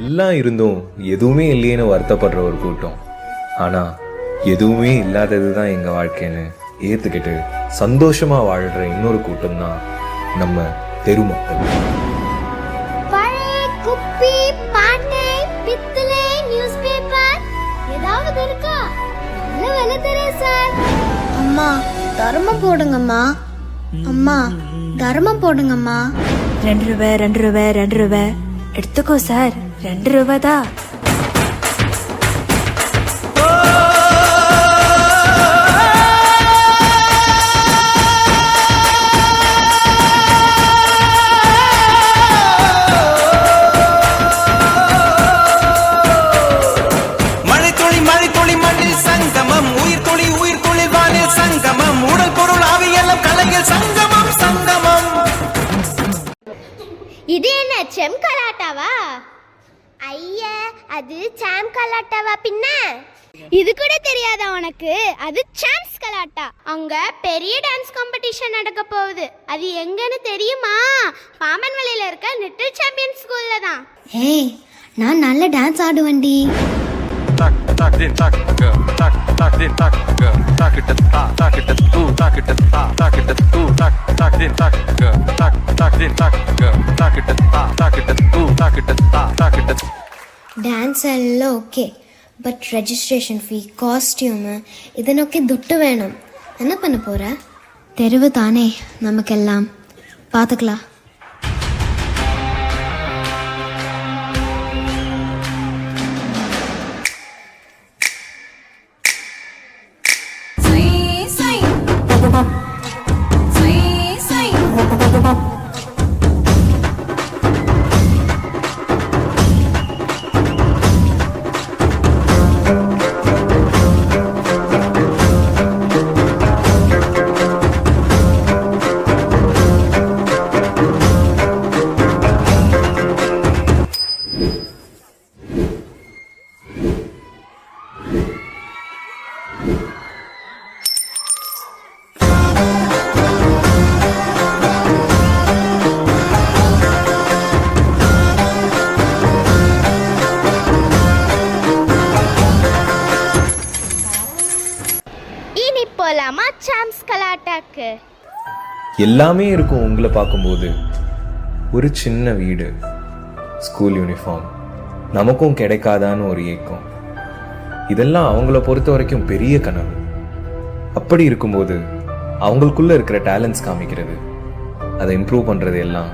எல்லாம் இருந்தும் எதுவுமே இல்லையேன்னு வருத்தப்படுற ஒரு கூட்டம். ஆனால் எதுவுமே இல்லாதது தான் எங்கள் வாழ்க்கைன்னு ஏற்றுக்கிட்டு சந்தோஷமாக வாழ்கிற இன்னொரு கூட்டம் தான் நம்ம தெரு மக்கள். குப்பி, பாட்டை, பித்தளை, நியூஸ் பேப்பர் ஏதாவது இருக்கா? நல்ல வேலை தரேன் சார். அம்மா தர்மம் போடுங்கம்மா. அம்மா தர்மம் போடுங்கம்மா. 2 ரூபாய் 2 ரூபாய் 2 ரூபாய் எடுத்துக்கோ சார். 2 ரூபாய் தான். இது என்ன செம் கலாட்டாவா? ஐயா, அது சாம் கலாட்டாவா? பின்ன இது கூட தெரியாதா உனக்கு? அது சாம்ஸ் கலாட்டா. அங்க பெரிய டான்ஸ் காம்படிஷன் நடக்க போகுது. அது எங்கன்னு தெரியுமா? பாமன்வெளியில இருக்க லிட்டில் சாம்பியன் ஸ்கூல்ல தான். ஏய், நான் நல்ல dance ஆடுவேன்டி. tak tak din tak tak tak din tak tak it tak it tu tak it tak it tu tak tak din tak tak din tak tak it tu tak it tak it. Dance எல்லாம் okay, but registration fee, costume இதனொക്കെ துட்டு வேணும். என்ன பண்ண போற? தெருவு தானே நமக்கெல்லாம், பார்த்துக்கலாம். போலாமா சாம்ஸ் கலாட்டாக்கு? எல்லாமே இருக்கும். உங்களை பார்க்கும்போது ஒரு சின்ன வீடு, ஸ்கூல் யூனிஃபார்ம் நமக்கும் கிடைக்காதான்னு ஒரு ஏக்கம். இதெல்லாம் அவங்கள பொறுத்த வரைக்கும் பெரிய கனவு. அப்படி இருக்கும்போது அவங்களுக்குள்ள இருக்கிற டேலண்ட்ஸ் காமிக்கிறது, அதை இம்ப்ரூவ் பண்றது எல்லாம்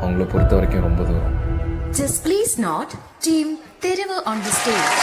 அவங்கள பொறுத்த வரைக்கும் ரொம்ப தூரம். Just please not team Therivu on the stage.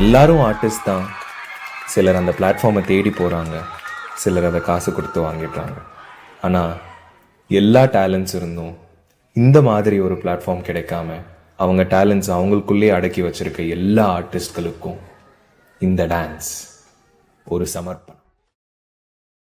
எல்லாரும் ஆர்டிஸ்ட் தான். சிலர் அந்த பிளாட்ஃபார்மை தேடி போகிறாங்க, சிலர் அதை காசு கொடுத்து வாங்கிடுறாங்க. ஆனால் எல்லா டேலண்ட்ஸ் இருந்தும் இந்த மாதிரி ஒரு பிளாட்ஃபார்ம் கிடைக்காம அவங்க டேலண்ட்ஸ் அவங்களுக்குள்ளே அடக்கி வச்சிருக்க எல்லா ஆர்டிஸ்ட்களுக்கும் இந்த டான்ஸ் ஒரு சமர்ப்பணம்.